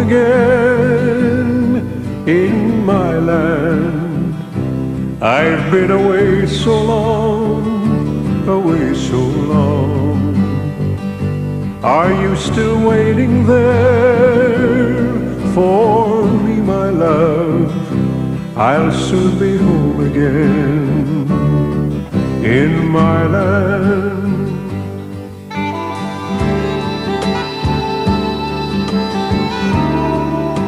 again in my land. I've been away so long, away so long. Are you still waiting there for me, my love? I'll soon be home again in my land.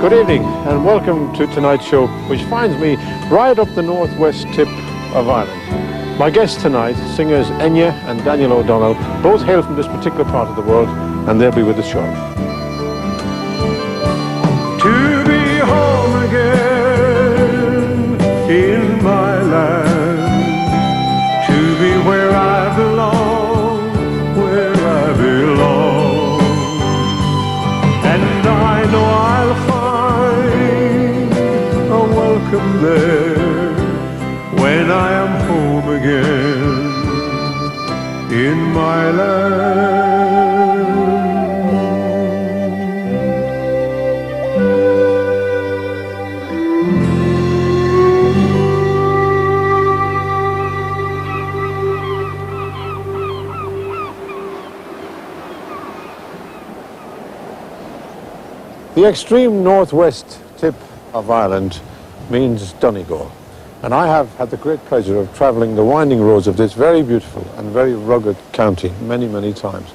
Good evening and welcome to tonight's show, which finds me right up the northwest tip of Ireland. My guests tonight, singers Enya and Daniel O'Donnell, both hail from this particular part of the world, and they'll be with us shortly. To be home again in my land, to be where I belong, where I belong. And I know I'll find a welcome there when I am home again in my land. The extreme northwest tip of Ireland means Donegal, and I have had the great pleasure of travelling the winding roads of this very beautiful and very rugged county many, many times.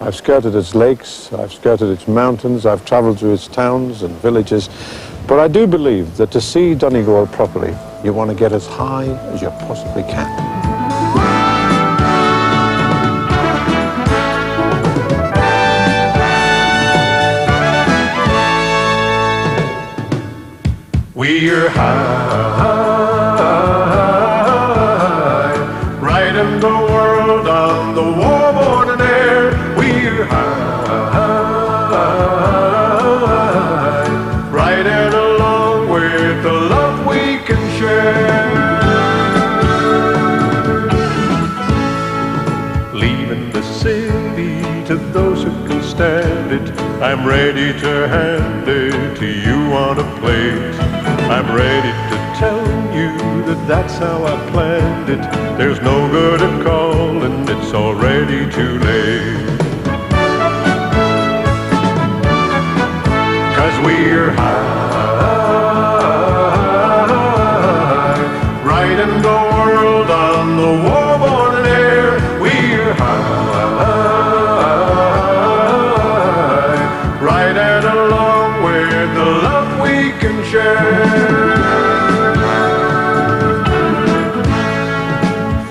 I've skirted its lakes, I've skirted its mountains, I've travelled through its towns and villages, but I do believe that to see Donegal properly, you want to get as high as you possibly can. We're high, right in the world on the warm morning air. We're high, riding along with the love we can share. Leaving the city to those who can stand it, I'm ready to hand it to you on a plate. I'm ready to tell you that that's how I planned it. There's no good at calling, it's already too late. 'Cause we're high, right in the world on the warm morning air. We're high, riding along with the love we can share.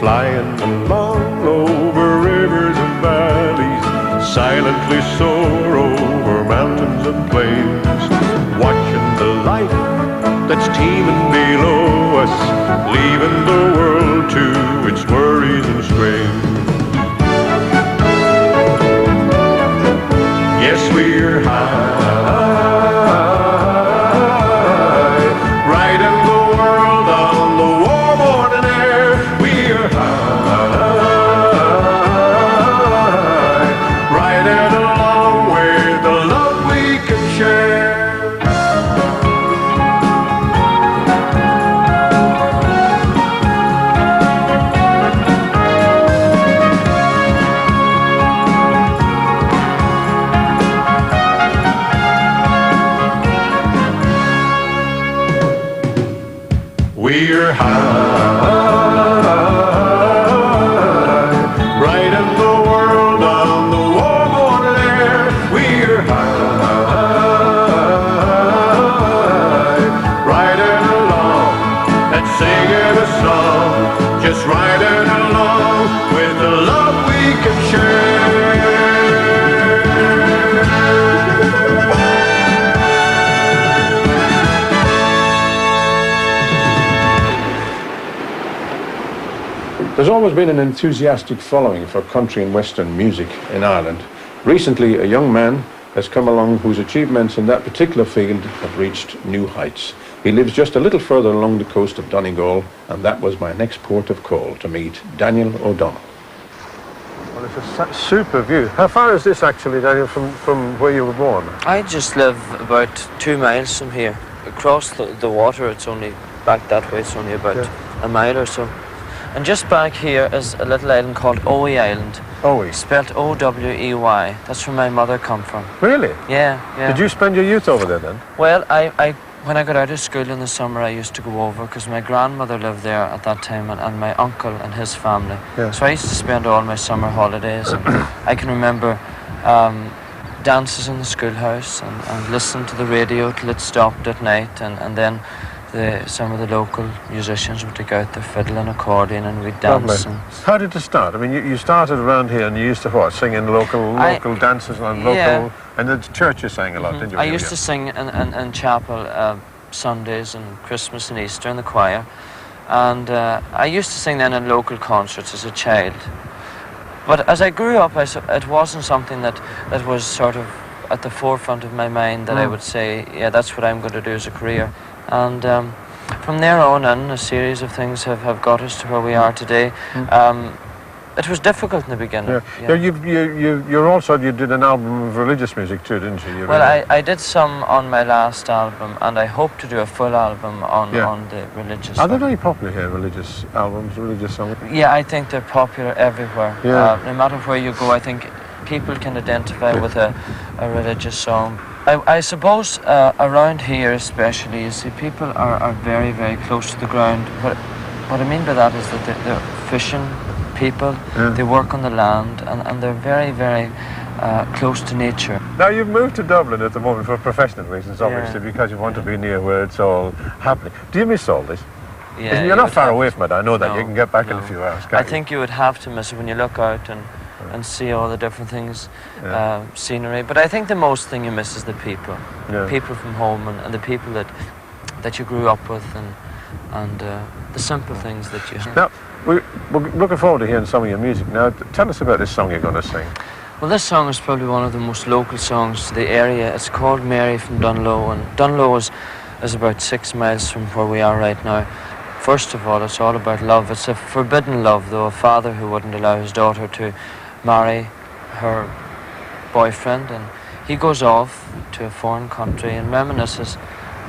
Flying along over rivers and valleys, silently soar over mountains and plains, watching the life that's teeming below us, leaving the world to its worries and strains. Yes, we're high, right in the world on the warm morning air. We're high, riding along with the love we can share. We're high, right in the world on the warm morning air. We're high, riding along and singing a song, just riding along with the love we can share. There's always been an enthusiastic following for country and western music in Ireland. Recently, a young man has come along whose achievements in that particular field have reached new heights. He lives just a little further along the coast of Donegal, and that was my next port of call, to meet Daniel O'Donnell. Well, it's a super view. How far is this actually, Daniel, from where you were born? I just live about 2 miles from here. Across the water, it's only back that way, it's only about a mile or so. And just back here is a little island called Owey Island. Owey? Spelt O-W-E-Y. That's where my mother come from. Really? Yeah. Did you spend your youth over there then? Well, when I got out of school in the summer, I used to go over because my grandmother lived there at that time and my uncle and his family. Yeah. So I used to spend all my summer holidays. And I can remember dances in the schoolhouse and listen to the radio till it stopped at night, and then some of the local musicians would take out their fiddle and accordion and we'd dance. How did it start? I mean, you started around here and you used to what? Sing in local dances and local... And the church you sang a lot, didn't you? I used to sing in chapel Sundays and Christmas and Easter in the choir. And I used to sing then in local concerts as a child. But as I grew up, it wasn't something that was sort of at the forefront of my mind that I would say, yeah, that's what I'm going to do as a career. And from there on in, a series of things have got us to where we are today. It was difficult in the beginning. Yeah. You did an album of religious music too, didn't you? I did some on my last album, and I hope to do a full album on the religious. Are they very popular here, religious albums, religious songs? Yeah, I think they're popular everywhere. Yeah. No matter where you go, I think people can identify with a religious song. I suppose around here especially, you see, people are very, very close to the ground. What I mean by that is that they're fishing people, they work on the land, and they're very, very close to nature. Now, you've moved to Dublin at the moment for professional reasons, obviously, because you want to be near where it's all happening. Do you miss all this? Yeah, you're not far away from it, I know that. No, you can get back in a few hours, can't you? I think you would have to miss it when you look out and see all the different things, scenery. But I think the most thing you miss is the people. People from home and the people that you grew up with and the simple things that you... Now, we're looking forward to hearing some of your music. Now, tell us about this song you're going to sing. Well, this song is probably one of the most local songs to the area. It's called Mary from Donegal, and Donegal is about 6 miles from where we are right now. First of all, it's all about love. It's a forbidden love, though, a father who wouldn't allow his daughter to marry her boyfriend, and he goes off to a foreign country and reminisces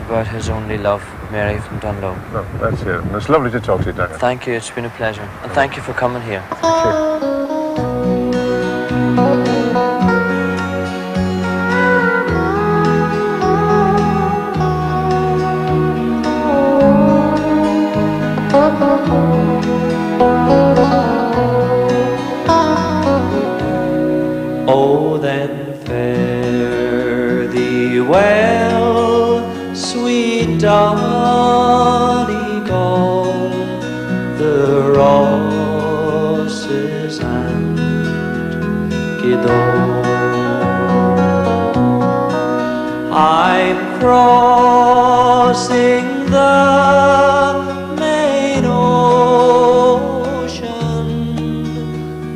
about his only love, Mary from Donegal. Oh, that's it. And it's lovely to talk to you, Daniel. Thank you, it's been a pleasure. And thank you for coming here. Thank you. Oh, then fare thee well, sweet Donegal, the roses and Gidon. I'm crossing the main ocean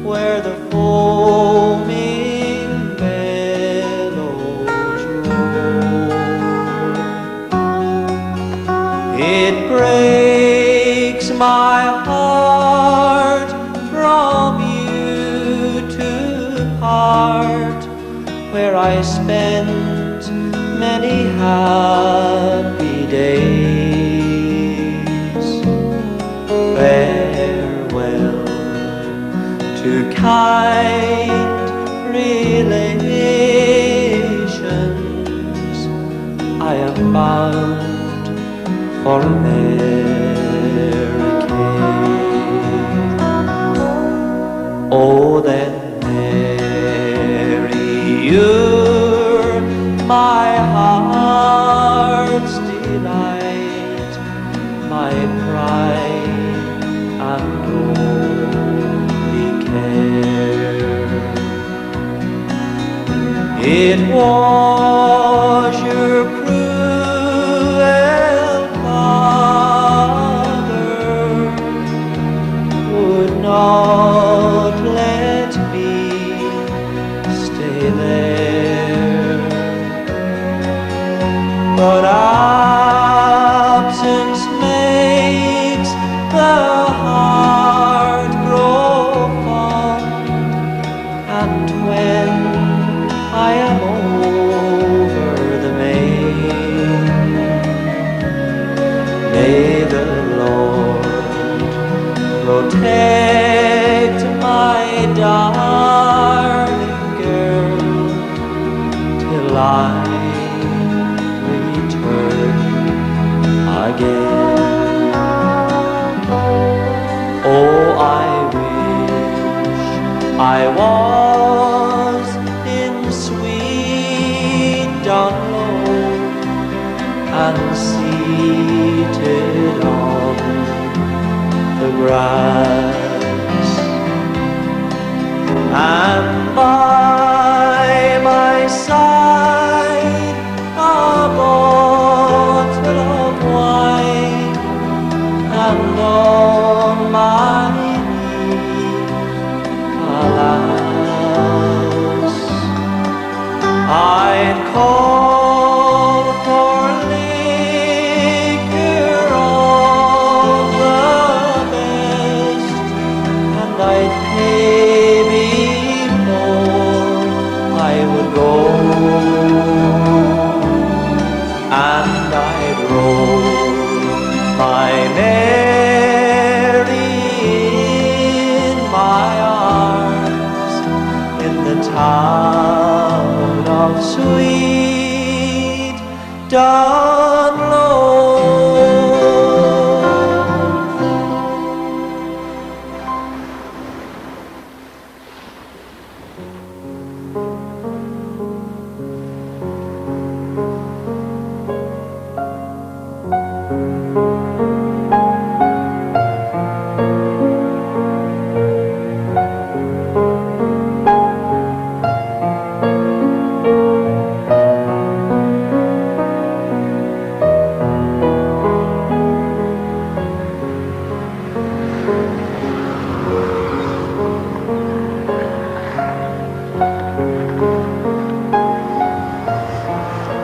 where the foaming billows roll. It breaks my heart from you to part, where I spent many happy days. Farewell to kind relations, I am bound for America. Oh, then Mary, you're my heart's delight, my pride and only care. It was your cruel father would not let me stay there, but absence makes the heart grow fond, and seated on the grass, and by my side a bottle of wine, and on my knee, alas, I'd call for liquor of the best, and I'd pay before I would go, and I'd roll my Mary in my arms in the town of sweet Donegal.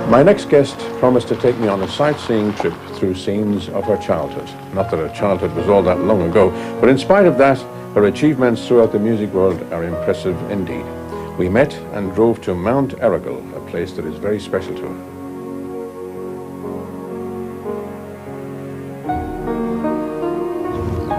My next guest promised to take me on a sightseeing trip through scenes of her childhood. Not that her childhood was all that long ago, but in spite of that, her achievements throughout the music world are impressive indeed. We met and drove to Mount Errigal, a place that is very special to her.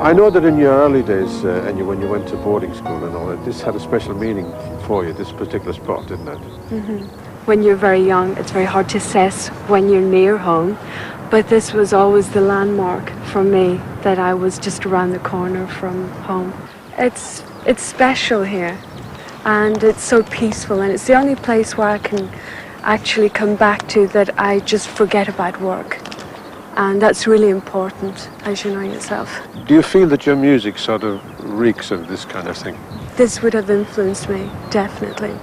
I know that in your early days, and when you went to boarding school and all that, this had a special meaning for you, this particular spot, didn't it? Mm-hmm. When you're very young, it's very hard to assess when you're near home, but this was always the landmark for me, that I was just around the corner from home. It's special here, and it's so peaceful, and it's the only place where I can actually come back to that I just forget about work. And that's really important, as you know yourself. Do you feel that your music sort of reeks of this kind of thing? This would have influenced me, definitely.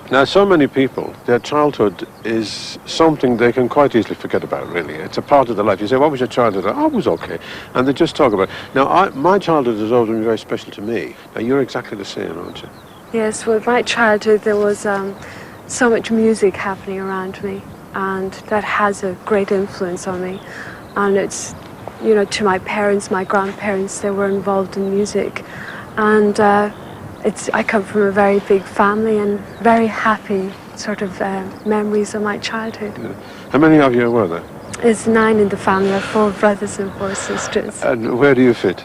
Now, so many people, their childhood is something they can quite easily forget about, really. It's a part of their life. You say, what was your childhood? Oh, it was okay. And they just talk about it. Now, my childhood has always been very special to me. Now, you're exactly the same, aren't you? Yes, well, my childhood, there was so much music happening around me, and that has a great influence on me. And it's, you know, to my parents, my grandparents, they were involved in music. And I come from a very big family and very happy sort of memories of my childhood. Yeah. How many of you were there? There's 9 in the family. I have 4 brothers and 4 sisters. And where do you fit?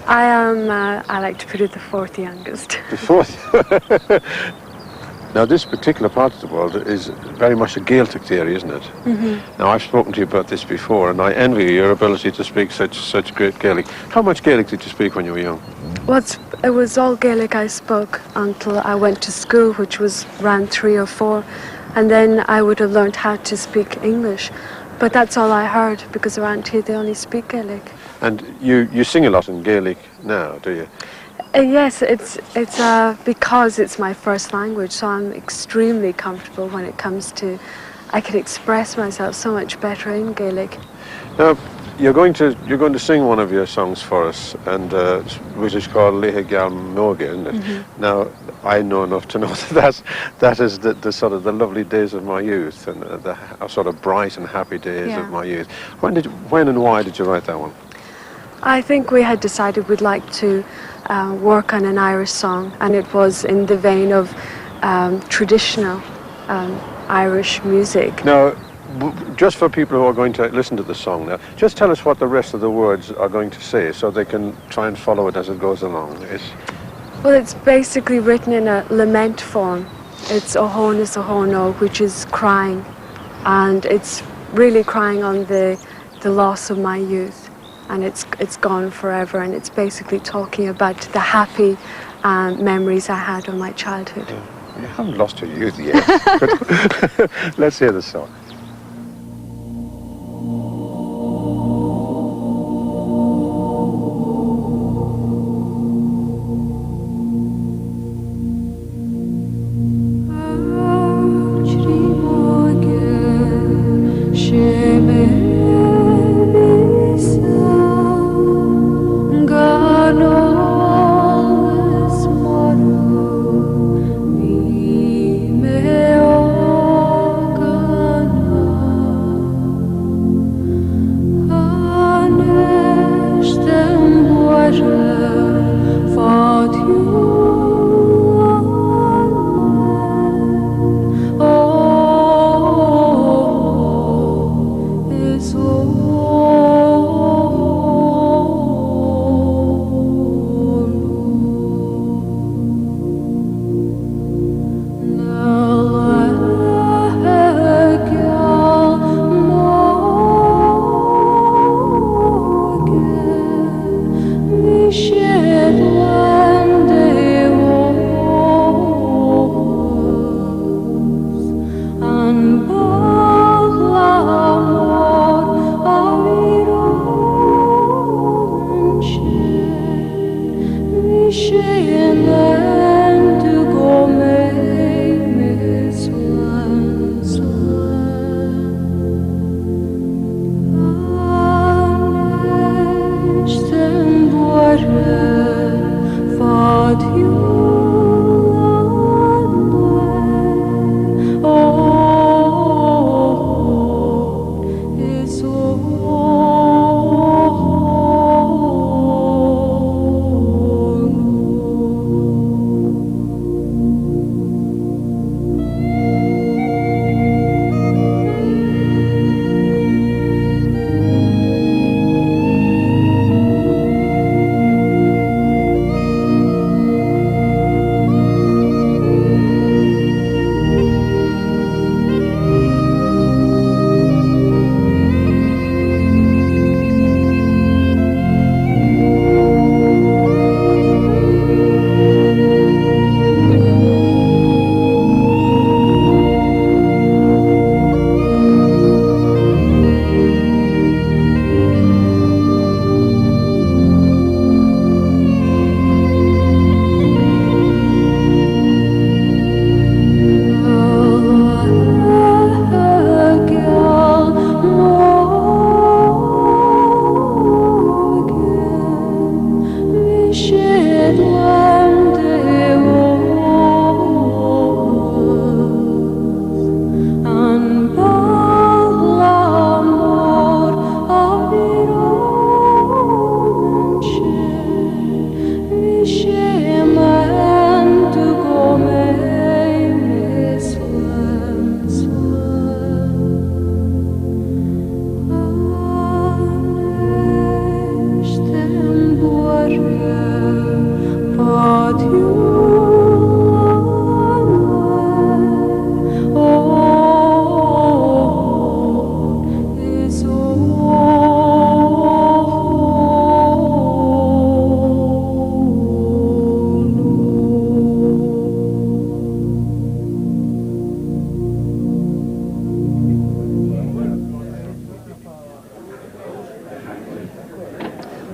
I am, I like to put it, the 4th youngest. The 4th? Now, this particular part of the world is very much a Gaelic area, isn't it? Mm-hmm. Now, I've spoken to you about this before, and I envy your ability to speak such great Gaelic. How much Gaelic did you speak when you were young? Well, it was all Gaelic I spoke until I went to school, which was around 3 or 4, and then I would have learned how to speak English. But that's all I heard, because around here they only speak Gaelic. And you sing a lot in Gaelic now, do you? Yes, it's because it's my first language, so I'm extremely comfortable when it comes to, I can express myself so much better in Gaelic. Now, you're going to sing one of your songs for us, and which is called Lehe Gal Moge, isn't it? Mm-hmm. Now, I know enough to know that is the sort of the lovely days of my youth, and the sort of bright and happy days of my youth. When and why did you write that one? I think we had decided we'd like to work on an Irish song, and it was in the vein of traditional Irish music. Now, just for people who are going to listen to the song now, just tell us what the rest of the words are going to say so they can try and follow it as it goes along. Well, it's basically written in a lament form. It's Ohonis Ohono, which is crying, and it's really crying on the loss of my youth. And it's gone forever, and it's basically talking about the happy memories I had of my childhood. Yeah. You haven't lost your youth yet. Let's hear the song.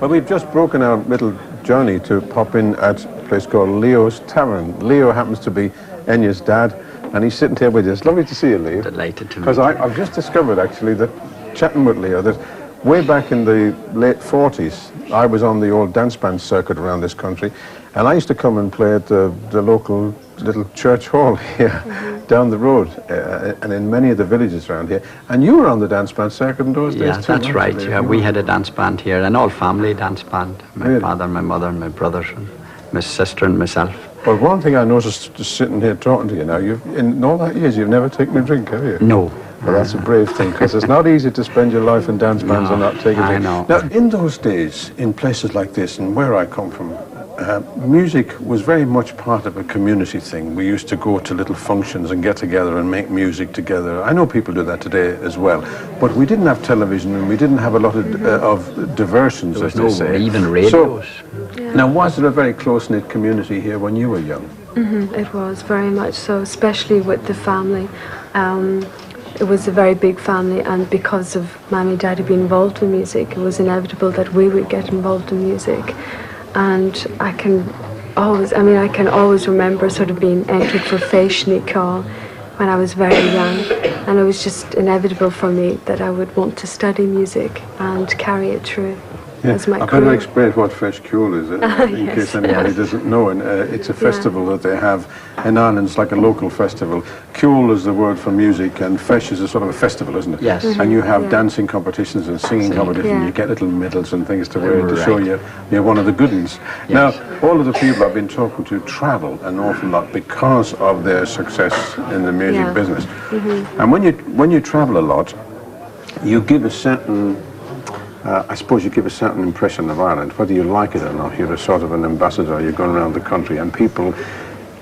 Well, we've just broken our little journey to pop in at a place called Leo's Tavern. Leo happens to be Enya's dad, and he's sitting here with us. Lovely to see you, Leo. Delighted to meet you. Because I've just discovered, actually, that chatting with Leo, that way back in the late 40s, I was on the old dance band circuit around this country, and I used to come and play at the local little church hall here down the road, and in many of the villages around here. And you were on the dance band circuit in those days Yeah, too, that's weren't right. you, Leo? Yeah, we had a dance band here, an all-family dance band. My Really? father, my mother, my brothers, and my sister and myself. Well, one thing I noticed just sitting here talking to you now, in all that years, you've never taken a drink, have you? No. Well, that's a brave thing, because it's not easy to spend your life in dance bands and not take a drink. I know. Now, in those days, in places like this, and where I come from, music was very much part of a community thing. We used to go to little functions and get together and make music together. I know people do that today as well, but we didn't have television and we didn't have a lot of diversions, There as was they no say. even radios. Now, was there a very close-knit community here when you were young? It was very much so, especially with the family. It was a very big family, and because of Mummy and Daddy being involved in music, it was inevitable that we would get involved in music. And I can always remember sort of being entered for Féisní Call when I was very young, and it was just inevitable for me that I would want to study music and carry it through as my I better career. explain what Féisciúil is, in Yes. case anybody doesn't know. And it's a festival that they have in Ireland. It's like a local festival. Ciúil is the word for music, and Feis is a sort of a festival, isn't it? Yes. And you have dancing competitions and singing competitions. Yeah. You get little medals and things to wear to Right. show you're one of the good ones. Now, all of the people I've been talking to travel an awful lot because of their success in the music business. And when you travel a lot, you give a certain I suppose you give a certain impression of Ireland, whether you like it or not. You're a sort of an ambassador, you're going around the country, and people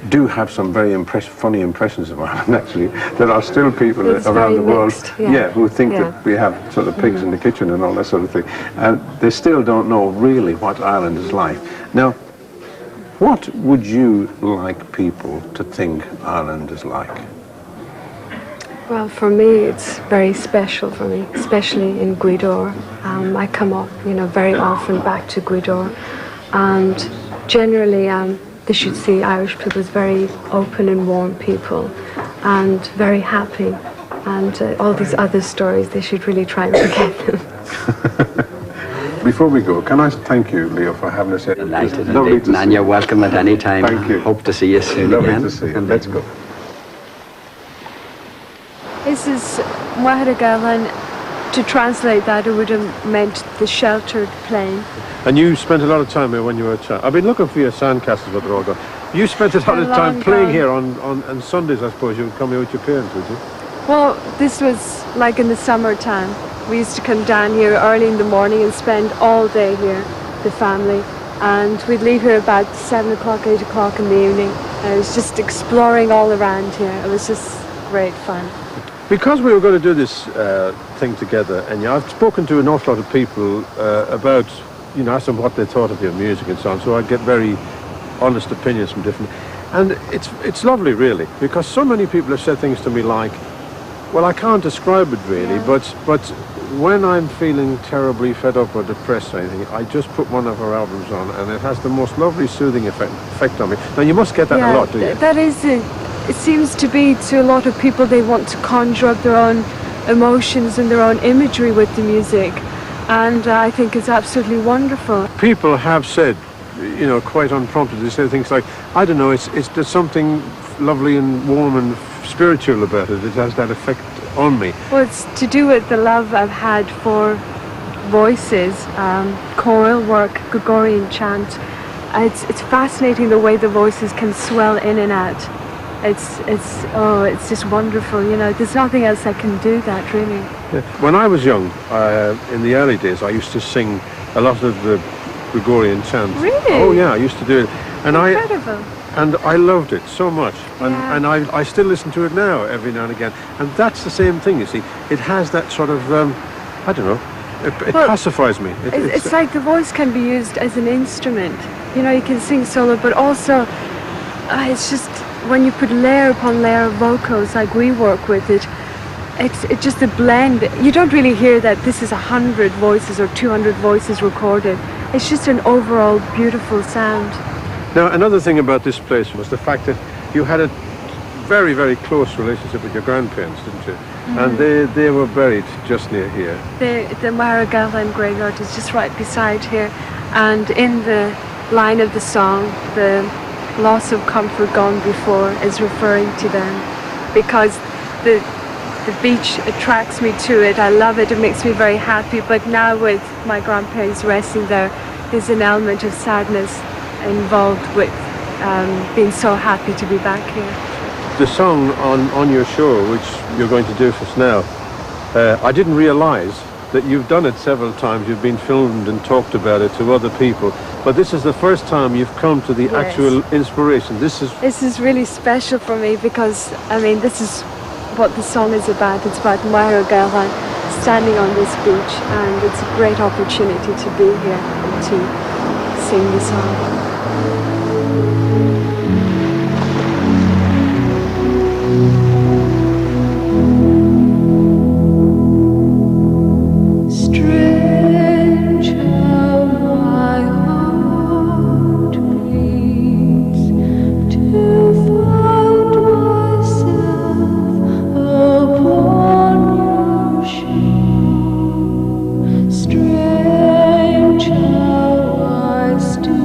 do have some very funny impressions of Ireland, actually. There are still people It's around very the world mixed, yeah. who think that we have sort of pigs in the kitchen and all that sort of thing. And they still don't know really what Ireland is like. Now, what would you like people to think Ireland is like? Well, for me, it's very special for me, especially in Gweedore. I come up, very often back to Gweedore, and generally, they should see Irish people as very open and warm people, and very happy. And all these other stories, they should really try and forget them. Before we go, can I thank you, Leo, for having us here? Delighted. It's lovely Indeed. to see And you're you. welcome at any time. Thank you. Hope to see you soon Lovely again. to see you. Let's go. This is Wahadagalan. To translate that, it would have meant the sheltered plain. And you spent a lot of time here when you were a child. I've been looking for your sandcastles, but they're all gone. You spent a lot of time long playing gone. here on Sundays, I suppose. You would come here with your parents, would you? Well, this was like in the summertime. We used to come down here early in the morning and spend all day here, the family. And we'd leave here about 7 o'clock, 8 o'clock in the evening. And it was just exploring all around here. It was just great fun. Because we were going to do this thing together, and I've spoken to an awful lot of people about, ask them what they thought of your music and so on, so I get very honest opinions from different... And it's lovely, really, because so many people have said things to me like, well, I can't describe it really, but when I'm feeling terribly fed up or depressed or anything, I just put one of her albums on, and it has the most lovely soothing effect on me. Now, you must get that a lot, do you? That is it. It seems to be to a lot of people, they want to conjure up their own emotions and their own imagery with the music, and I think it's absolutely wonderful. People have said, quite unprompted, they say things like, I don't know, there's something lovely and warm and spiritual about it. It has that effect on me. Well, it's to do with the love I've had for voices, choral work, Gregorian chant. It's fascinating the way the voices can swell in and out. It's just wonderful, there's nothing else that can do that, really. Yeah. When I was young, in the early days, I used to sing a lot of the Gregorian chant. Really? Oh yeah, I used to do it. And Incredible. I loved it so much. And, Yeah. and I still listen to it now, every now and again. And that's the same thing, you see. It has that sort of, I don't know, it Well, pacifies me. It's like the voice can be used as an instrument. You can sing solo, but also it's just when you put layer upon layer of vocals like we work with it, it's just a blend. You don't really hear that this is 100 voices or 200 voices recorded. It's just an overall beautiful sound. Now, another thing about this place was the fact that you had a very, very close relationship with your grandparents, didn't you? And they were buried just near here. The Maragalan graveyard is just right beside here, and in the line of the song, the loss of comfort gone before is referring to them, because the beach attracts me to it. I love it. It makes me very happy. But now with my grandparents resting there, there's an element of sadness involved with being so happy to be back here. The song on your show, which you're going to do for us now, I didn't realise that you've done it several times. You've been filmed and talked about it to other people, but this is the first time you've come to the actual inspiration. This is really special for me, because I mean, this is what the song is about. It's about Maira Gahan standing on this beach, and it's a great opportunity to be here and to sing the song. Strange how I still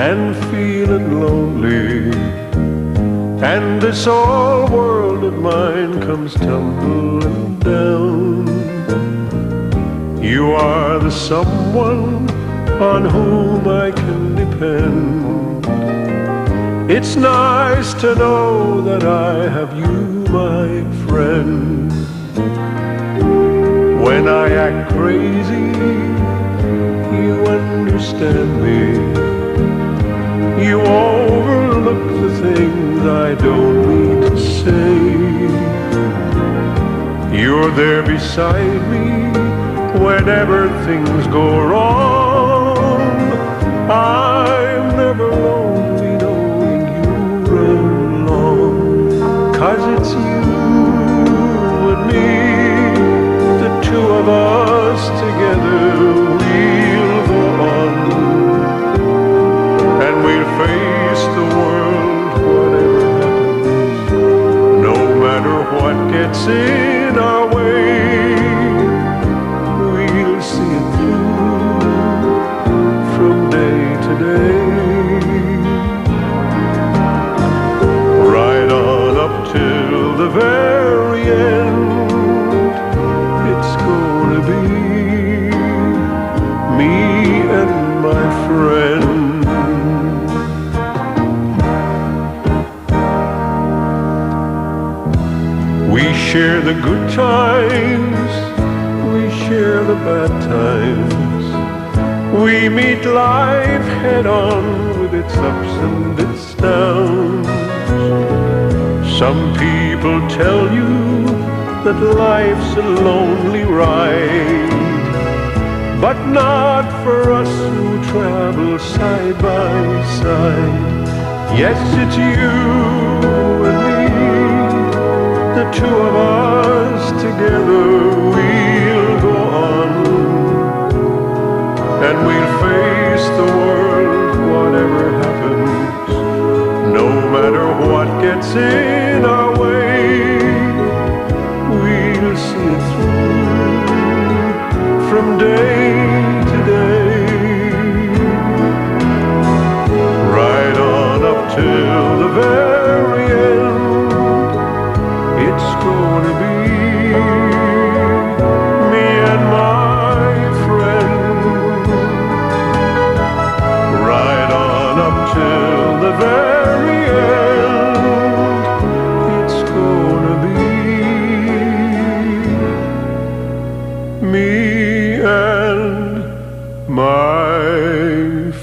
and feeling lonely, and this old world of mine comes tumbling down. You are the someone on whom I can depend. It's nice to know that I have you, my friend. When I act crazy, you understand me. You overlook the things I don't need to say. You're there beside me whenever things go wrong. I'm never lonely knowing you're along. 'Cause it's you and me, the two of us together, we'll go on. And we'll face the world, whatever happens, no matter what gets in our way. We'll see it through from day to day, right on up till the very end. It's gonna be me and my friend. We share the good times, we share the bad times. We meet life head on with its ups and its downs. Some people tell you that life's a lonely ride, but not for us who travel side by side. Yes, it's you and me, the two of us together, we'll go on. And we'll face the world, whatever happens, no matter what gets in our way. We'll see it through from day to day, right on up till the very end. It's gonna be me and my friend, right on up till the very end. It's gonna be me and my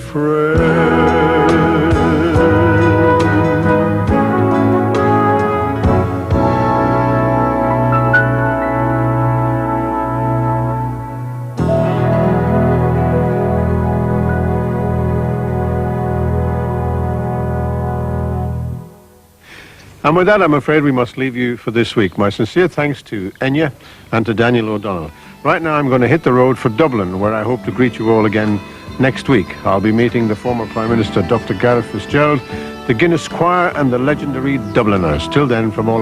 friend. And with that, I'm afraid we must leave you for this week. My sincere thanks to Enya and to Daniel O'Donnell. Right now, I'm going to hit the road for Dublin, where I hope to greet you all again next week. I'll be meeting the former Prime Minister, Dr. Gareth Fitzgerald, the Guinness Choir, and the legendary Dubliners. Till then, from all of